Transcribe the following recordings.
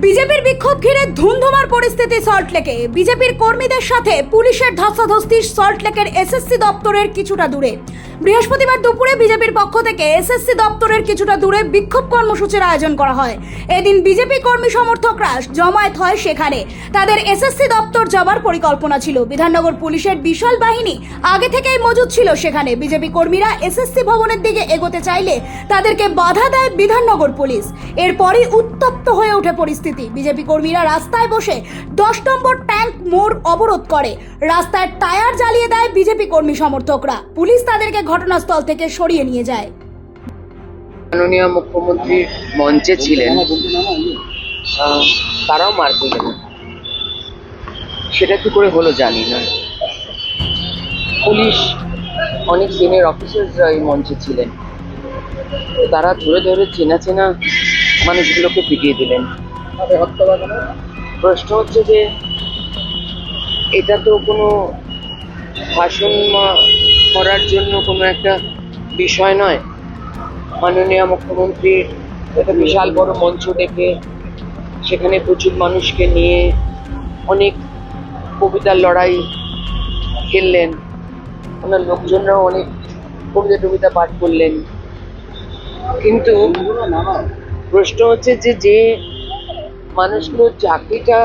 বিজেপির বিক্ষোভ ঘিরে ধুন্ধুমার পরিস্থিতি সল্টলেকে। বিজেপির কর্মীদের সাথে পুলিশের ধস্তাধস্তি সল্টলেকের এসএসসি দপ্তরের কিছুটা দূরে। বৃহস্পতিবার দুপুরে বিজেপির পক্ষ থেকে এসএসসি দপ্তরের কিছুটা দূরে বিক্ষোভ কর্মসূচির আয়োজন করা হয়। এদিন বিজেপি কর্মী সমর্থকরা জমায়েত হয় সেখানে। তাদের এসএসসি দপ্তর যাবার পরিকল্পনা ছিল। বিধাননগর পুলিশের বিশাল বাহিনী আগে থেকেই মজুদ ছিল সেখানে। বিজেপি কর্মীরা এসএসসি ভবনের দিকে এগোতে চাইলে তাদেরকে বাধা দেয় বিধাননগর পুলিশ। এরপরই উত্তপ্ত হয়ে ওঠে পরিস্থিতি। বিজেপি কর্মীরা রাস্তায় বসে 10 নম্বর ট্যাঙ্ক মোড় অবরোধ করে। রাস্তায় টায়ার জ্বালিয়ে দেয় বিজেপি কর্মী সমর্থকরা। পুলিশ তাদেরকে ঘটনাস্থল থেকে সরিয়ে নিয়ে যায়। মাননীয় মুখ্যমন্ত্রী মঞ্চে ছিলেন, তারাও মার পেলেন। সেটা কি করে হলো জানি না। পুলিশ অনেক সিনিয়র অফিসাররা এই মঞ্চে ছিলেন, তারা ধরে ধরে চেনা চেনা মানুষগুলোকে পিটিয়ে দিলেন। প্রশ্ন হচ্ছে যে এটা তো কোনো ভাষণ করার জন্য কোনো একটা বিষয় নয়। মাননীয় মুখ্যমন্ত্রী একটা বিশাল বড় মঞ্চ ডেকে সেখানে প্রচুর মানুষকে নিয়ে অনেক কবিতার লড়াই খেললেন। ওনার লোকজনরাও অনেক কবিতা পাঠ করলেন। কিন্তু প্রশ্ন হচ্ছে যে যে মানুষগুলোর চাকরিটা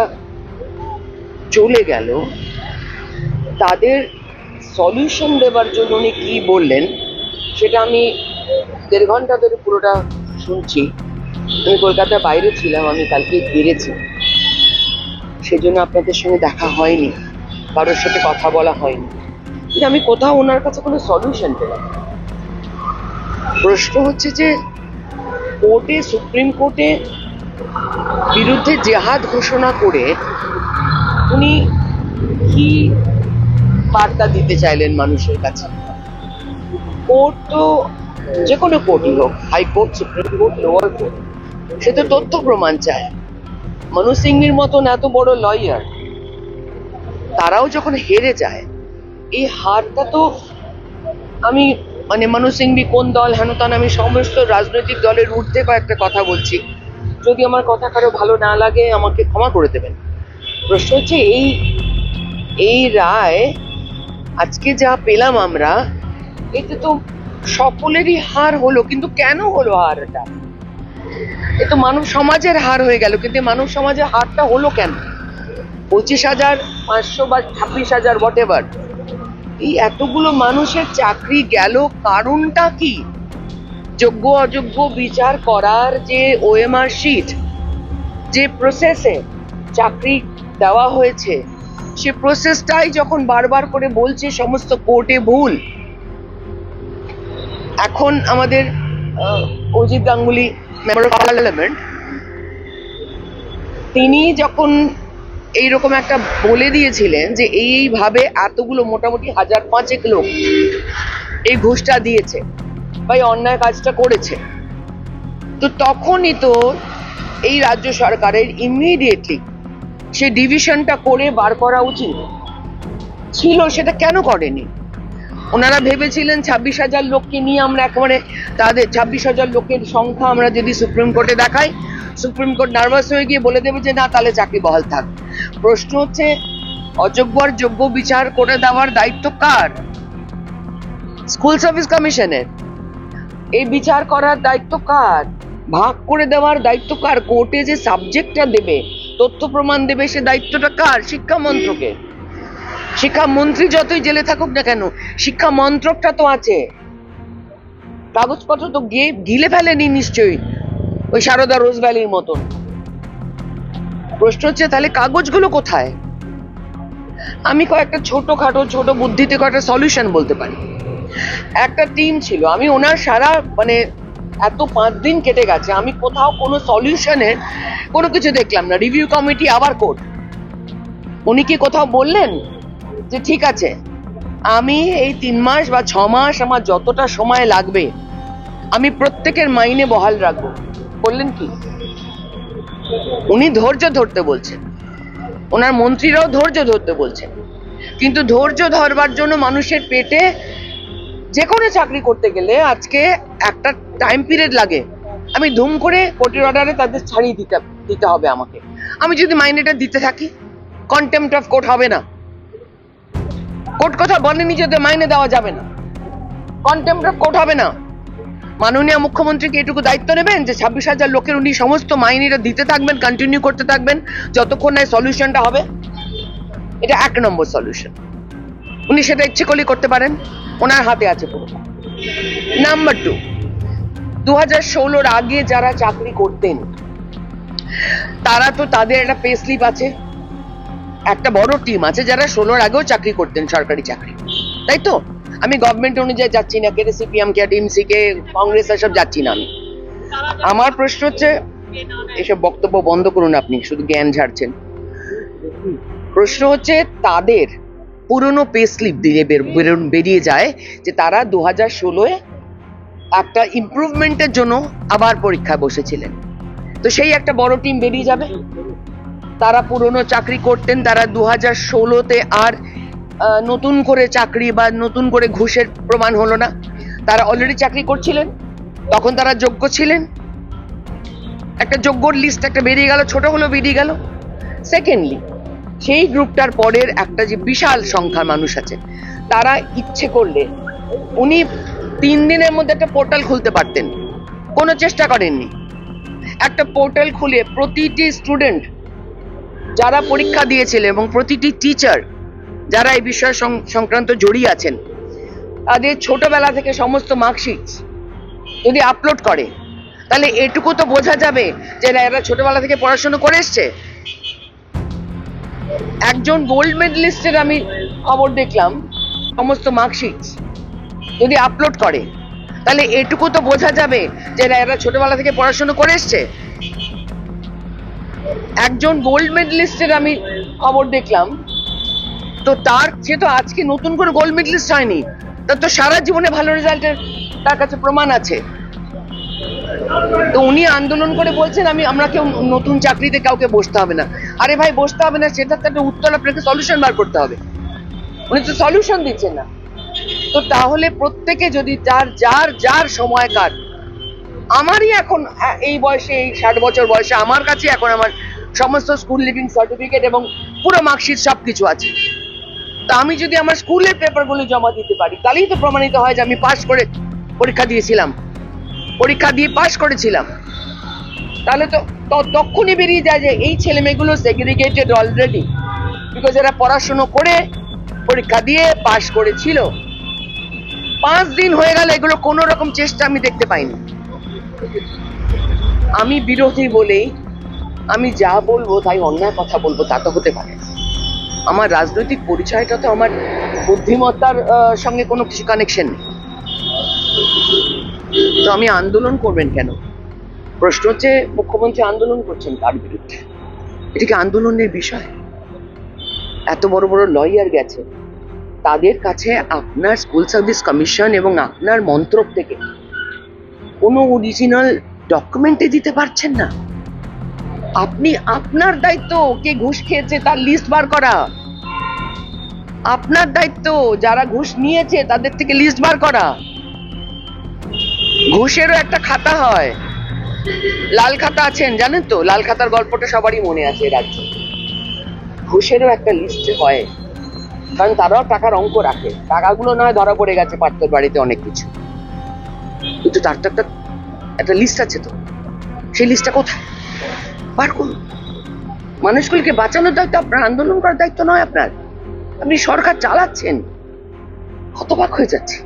চলে গেল, তাদের সলিউশন দেবার জন্য উনি কি বললেন সেটা আমি 1.5 ঘন্টা ধরে পুরোটা শুনছি। আমি কলকাতার বাইরে ছিলাম, আমি কালকে ফিরেছি, সেজন্য আপনাদের সঙ্গে দেখা হয়নি, কারোর সাথে কথা বলা হয়নি। কিন্তু আমি কোথাও ওনার কাছে কোনো সলিউশন পেলাম। প্রশ্ন হচ্ছে যে কোর্টে, সুপ্রিম কোর্টে বিরুদ্ধে জেহাদ ঘোষণা করে উনি কি বার্তা দিতে চাইলেন মানুষের কাছে? কোর্ট তো যে কোনো কোর্টই হোক, high court, supreme court, lower court, সে তো তথ্য প্রমাণ চায়। মনু সিংভির মতন এত বড় লয়ার, তারাও যখন হেরে যায়, এই হারটা তো আমি মনু সিংভি কোন দল হেন তেন, আমি সমস্ত রাজনৈতিক দলের ঊর্ধ্বে কয়েকটা কথা বলছি। যদি আমার কথা কারো ভালো না লাগে আমাকে ক্ষমা করে দেবেন। প্রশ্ন হচ্ছে এই রায় আজকে যা পেলাম আমরা, এতে তো সকলেরই হার হলো। কিন্তু কেন হলো হারটা? এ তো মানব সমাজের হার হয়ে গেল। কিন্তু মানব সমাজের হারটা হলো কেন? 25,500 বা 26,000 হোয়াটএভার, এই এতগুলো মানুষের চাকরি গেল, কারণটা কি? যোগ্য অযোগ্য বিচার করার যে ওএমআর শিট, যে প্রসেসে চাকরি দেওয়া হয়েছে, সে প্রসেসটাই যখন বারবার করে বলছে সমস্ত কোর্টে ভুল। এখন আমাদের Ajit Ganguly, member of parliament, তিনি যখন এইরকম একটা বলে দিয়েছিলেন যে এইভাবে এতগুলো মোটামুটি 1,500 লোক এই ঘুষটা দিয়েছে বা এই অন্যায় কাজটা করেছে, তো তখনই তো এই রাজ্য সরকারের ইমিডিয়েটলি সে ডিভিশনটা করে বার করা উচিত ছিল। সেটা কেন করেনি? ওনারা ভেবেছিলেন 26,000 লোককে নিয়ে আমরা একেবারে তাদের 26,000 লোকের সংখ্যা আমরা যদি সুপ্রিম কোর্টে দেখাই, সুপ্রিম কোর্ট নার্ভাস হয়ে গিয়ে বলে দেবে যে না, তাহলে চাকরি বহাল থাক। প্রশ্ন হচ্ছে অযোগ্য আর যোগ্য বিচার করে দেওয়ার দায়িত্ব কার? স্কুল সার্ভিস কমিশনের। এই বিচার করার দায়িত্ব কার? ভাগ করে দেওয়ার দায়িত্ব কার? কোর্টে যে সাবজেক্টটা দেবে, তথ্য প্রমাণ দেবে, সে দায়িত্বটা কার? শিক্ষা মন্ত্রকের। শিক্ষামন্ত্রী যতই জেলে থাকুক না কেন, শিক্ষা মন্ত্রকটা তো আছে। কাগজপত্র তো গিলে ফেলেনি নিশ্চয়ই, ওই সারদা রোজ ভ্যালির মতন। প্রশ্ন হচ্ছে তাহলে কাগজগুলো কোথায়? আমি কয়েকটা ছোট বুদ্ধিতে কয়েকটা সলিউশন বলতে পারি। একটা টিম ছিল, আমি ওনার সারা এত 5 দিন কেটে গেছে, আমি কোথাও কোনো সলিউশনের কোনো কিছু দেখলাম না। রিভিউ কমিটি, আবার কোর্ট। উনি কি কোথাও বললেন যে ঠিক আছে, আমি এই 3 মাস বা 6 মাস, আমার যতটা সময় লাগবে আমি প্রত্যেকের মাইনে বহাল রাখবো? বললেন কি? উনি ধৈর্য ধরতে বলছেন, ওনার মন্ত্রীরাও ধৈর্য ধরতে বলছেন। কিন্তু ধৈর্য ধরবার জন্য মানুষের পেটে যে কোনো চাকরি করতে গেলে আজকে একটা টাইম পিরিয়ড লাগে। আমি ধুম করে কোর্টের অর্ডারে তাদের ছাড়িয়ে দিতাম, দিতে হবে আমাকে। আমি যদি মাইনেটা দিতে থাকি, কন্টেম্পট অফ কোর্ট হবে না। কোর্ট কথা বলেনি যদি মাইনে দেওয়া যাবে না, কন্টেম্পট অফ কোর্ট হবে না। মাননীয় মুখ্যমন্ত্রীকে এটুকু দায়িত্ব নেবেন যে 26,000 লোকের উনি সমস্ত মাইনেটা দিতে থাকবেন, কন্টিনিউ করতে থাকবেন যতক্ষণ না সলিউশনটা হবে। এটা 1 নম্বর সলিউশন। উনি সেটা ইচ্ছে করলেই করতে পারেন, ওনার হাতে আছে পুরো। নাম্বার 2, 2016 আগে যারা চাকরি করতেন তারা তো তাদের একটা পে স্লিপ আছে, একটা বড় টিম আছে যারা 16 আগেও চাকরি করতেন, সরকারি চাকরি, তাই তো? আমি গভর্নমেন্ট অনুযায়ী যাচ্ছি না, কে সিপিএম কে টিএমসি কে কংগ্রেস এসব যাচ্ছি না আমি। আমার প্রশ্ন হচ্ছে, এসব বক্তব্য বন্ধ করুন, আপনি শুধু জ্ঞান ঝাড়ছেন। প্রশ্ন হচ্ছে তাদের পুরনো পে স্লিপ দিয়ে বেরিয়ে যায় যে তারা 2016-এ একটা ইমপ্রুভমেন্টের জন্য আবার পরীক্ষায় বসেছিলেন। তো সেই একটা বড় টিম বেরিয়ে যাবে। তারা পুরনো চাকরি করতেন, তারা 2016-তে আর নতুন করে চাকরি বা নতুন করে ঘুষের প্রমাণ হলো না, তারা অলরেডি চাকরি করছিলেন, তখন তারা যোগ্য ছিলেন। একটা যোগ্যর লিস্ট একটা বেরিয়ে গেল, ছোট হলো বেরিয়ে গেল। সেকেন্ডলি, সেই গ্রুপটার পরের একটা যে বিশাল সংখ্যার মানুষ আছে, তারা ইচ্ছে করলে উনি 3 দিনের মধ্যে একটা পোর্টাল খুলতে পারতেন, কোনো চেষ্টা করেননি। একটা পোর্টাল খুলে প্রতিটি স্টুডেন্ট যারা পরীক্ষা দিয়েছিলেন এবং প্রতিটি টিচার যারা এই বিষয় সংক্রান্ত জড়িয়ে আছেন, তাদের ছোটবেলা থেকে সমস্ত মার্কশিট যদি আপলোড করে, তাহলে এটুকু তো বোঝা যাবে যে এরা ছোটবেলা থেকে পড়াশোনা করে এসছে। একজন গোল্ড মেডেলিস্টের আমি খবর দেখলাম, সমস্ত মার্কশিট যদি আপলোড করে, তাহলে এটুকু তো বোঝা যাবে যে এরা ছোটবেলা থেকে পড়াশোনা করে এসছে। একজন গোল্ড মেডেলিস্টের আমি খবর দেখলাম, তো সে তো আজকে নতুন করে গোল্ড মেডেলিস্ট হয়নি, তার তো সারা জীবনে ভালো রেজাল্টের তার কাছে প্রমাণ আছে। তো উনি আন্দোলন করে বলছেন আমরা কেউ নতুন চাকরিতে কাউকে বসতে হবে না। আরে ভাই, বসতে হবে না, সেটার তো একটা উত্তর, আপনাকে সলিউশন বার করতে হবে। উনি তো সলিউশন দিচ্ছেন না। তো তাহলে প্রত্যেকে যদি যার সময়কার, আমারই এখন এই বয়সে, এই 60 বছর বয়সে আমার কাছে এখন আমার সমস্ত স্কুল লিভিং সার্টিফিকেট এবং পুরো মার্কশিট সবকিছু আছে। তো আমি যদি আমার স্কুলের পেপারগুলো জমা দিতে পারি, তাহলেই তো প্রমাণিত হয় যে আমি পাস করে পরীক্ষা দিয়েছিলাম, পরীক্ষা দিয়ে পাস করেছিলাম। তাহলে তো তখনই বেরিয়ে যায় যে এই ছেলে মেয়েগুলো সেগ্রিগেটেড অলরেডি, বিকজ এরা পড়াশুনো করে পরীক্ষা দিয়ে পাস করেছিল। 5 দিন হয়ে গেল, এগুলো কোনো রকম চেষ্টা আমি দেখতে পাইনি। আমি বিরোধী বলেই আমি যা বলবো তাই অন্যায় কথা বলবো, তা তো হতে পারে। আমার রাজনৈতিক পরিচয়টা তো আমার বুদ্ধিমত্তার সঙ্গে কোনো কিছু কানেকশন নেই। তো আমি আন্দোলন করবেন কেন? প্রশ্ন হচ্ছে, মুখ্যমন্ত্রী আন্দোলন করছেন তার বিরুদ্ধে, এটা কি আন্দোলনের বিষয়? এত বড় বড় লয়ার গেছে, তাদের কাছে আপনার স্কুল সার্ভিস কমিশন এবং আপনার মন্ত্রক থেকে কোনো অরিজিনাল ডকুমেন্টে দিতে পারছেন না। আপনি, আপনার দায়িত্ব কে ঘুষ খেয়েছে তার লিস্ট বার করা, আপনার দায়িত্ব যারা ঘুষ নিয়েছে তাদের থেকে লিস্ট বার করা। ঘুষেরও একটা খাতা হয়, লাল খাতা আছেন জানেন তো, লাল খাতার গল্পটা সবারই মনে আছে রাজ্যে। ঘুষেরও একটা লিস্ট হয়, কারণ তারাও টাকার অঙ্ক রাখে। টাকাগুলো নয় ধরা পড়ে গেছে পার্থর বাড়িতে অনেক কিছু, কিন্তু তার তো একটা লিস্ট আছে। তো সেই লিস্টটা কোথায়? বার করুন। মানুষগুলোকে বাঁচানোর দায়িত্ব আপনার, আন্দোলন করার দায়িত্ব নয় আপনার। আপনি সরকার চালাচ্ছেন, হতবাক হয়ে যাচ্ছে।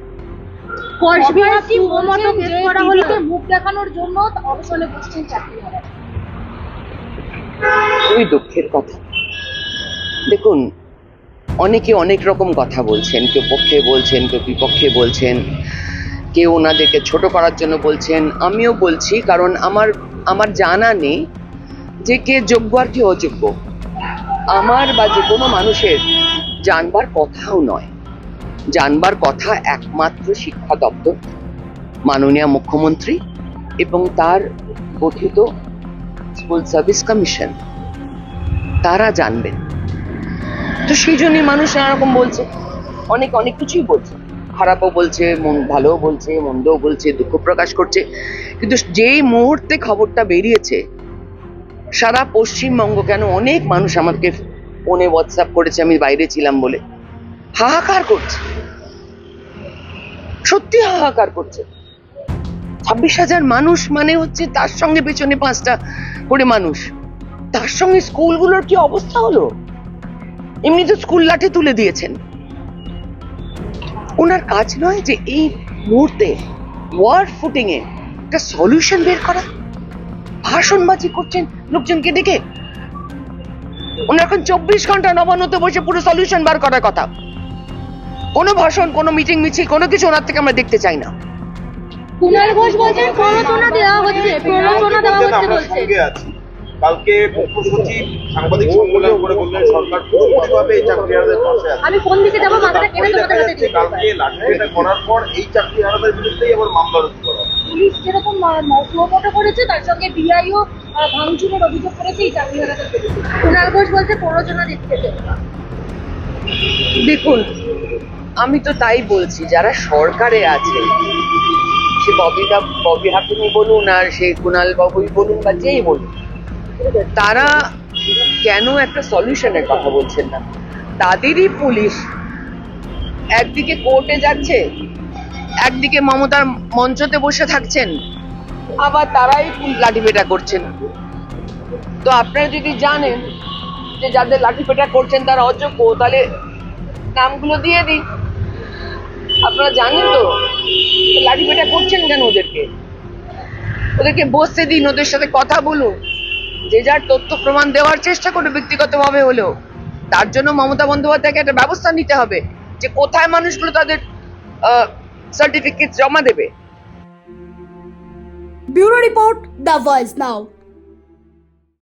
মুখ দেখানোর জন্য অবসরে বসছেন চাকরিহারা। খুবই দুঃখের কথা। দেখুন, অনেকে অনেক রকম কথা বলছেন, কেউ পক্ষে বলছেন, কেউ বিপক্ষে বলছেন, কেউ ওনাদেরকে ছোট করার জন্য বলছেন। আমিও বলছি, কারণ আমার জানা নেই যে কে যোগ্য আর কে অযোগ্য। আমার বা যে কোনো মানুষের জানবার কথাও নয়। জানবার কথা একমাত্র শিক্ষা দপ্তর, মাননীয় মুখ্যমন্ত্রী এবং তার গঠিত স্কুল সার্ভিস কমিশন, তারা জানবেন। তো সেই জন্যই মানুষ নানারকম বলছে, অনেক কিছুই বলছে, খারাপও বলছে, ভালোও বলছে, মন্দও বলছে, দুঃখ প্রকাশ করছে। কিন্তু যেই মুহূর্তে খবরটা বেরিয়েছে সারা পশ্চিমবঙ্গ কেন অনেক মানুষ আমাকে ফোনে হোয়াটসঅ্যাপ করেছে, আমি বাইরে ছিলাম বলে, হাহাকার করছে, সত্যি হাহাকার করছে। 26,000 মানুষ মানে হচ্ছে তার সঙ্গে পেছনে 5টা করে মানুষ, তার সঙ্গে স্কুলগুলোর কি অবস্থা হলো। এমনি তো স্কুল লাঠি তুলে দিয়েছেন। ওনার কাজ নয় যে এই মুহূর্তে ওয়ার্ড ফুটিং এ একটা সলিউশন বের করা? ভাষণবাজি করছেন লোকজনকে ডেকে। ওনার এখন 24 ঘন্টা নবান্নতে বসে পুরো সলিউশন বার করার কথা। কোনো ভাষণ, কোনো মিটিং মিছিল, কোনো কিছু ওনার থেকে আমরা দেখতে চাই না। কুণাল ঘোষ বলছেন প্ররোচনা দেওয়া হচ্ছে, প্ররোচনা দেওয়া হচ্ছে আমরা বলছে। সঙ্গে আছি। কালকে মুখ্য সচিব সাংবাদিক সম্মেলন করে বললেন সরকার পুরোপুরিভাবে এই চাকরিহারাদের পাশে আছে। আমি কোন দিকে যাবো মাথাটা কেটে তোমাদের হাতে দিয়ে দেবো। কালকে লাঠিপেটা করার পর এই চাকরিহারাদের বিরুদ্ধেই আবার মামলা রুজু করা হয়। পুলিশ যেরকম সুমোটো করেছে তার সঙ্গে বিআইও ভাঙচুরের অভিযোগ করেছে এই চাকরিহারাদের বিরুদ্ধে। কুণাল ঘোষ বলছে প্ররোচনা দিচ্ছে। দেখুন, আমি তো তাই বলছি, যারা সরকারে আছে, সে ববি হাকিমি বলুন আর সে কুণাল বাবুই বলুন বা যেই বলুন, তারা কেন একটা সলিউশনের কথা বলছেন না? তাদেরই পুলিশ একদিকে কোর্টে যাচ্ছে, একদিকে মমতার মঞ্চতে বসে থাকছেন, আবার তারাই লাঠিপেটা করছেন। তো আপনারা যদি জানেন যে যাদের লাঠিপেটা করছেন তারা অযোগ্য, তাহলে নামগুলো দিয়ে দিন। আপনারা জানেন তো লাঠিপেটা করছেন কেন ওদেরকে? ওদেরকে বসতে দিন, ওদের সাথে কথা বলুন, যে যার তথ্য প্রমাণ দেওয়ার চেষ্টা করবে ব্যক্তিগতভাবে হলেও। তার জন্য মমতা বন্দ্যোপাধ্যায়কে একটা ব্যবস্থা নিতে হবে যে কোথায় মানুষগুলো তাদের সার্টিফিকেট জমা দেবে। Bureau report, the voice now.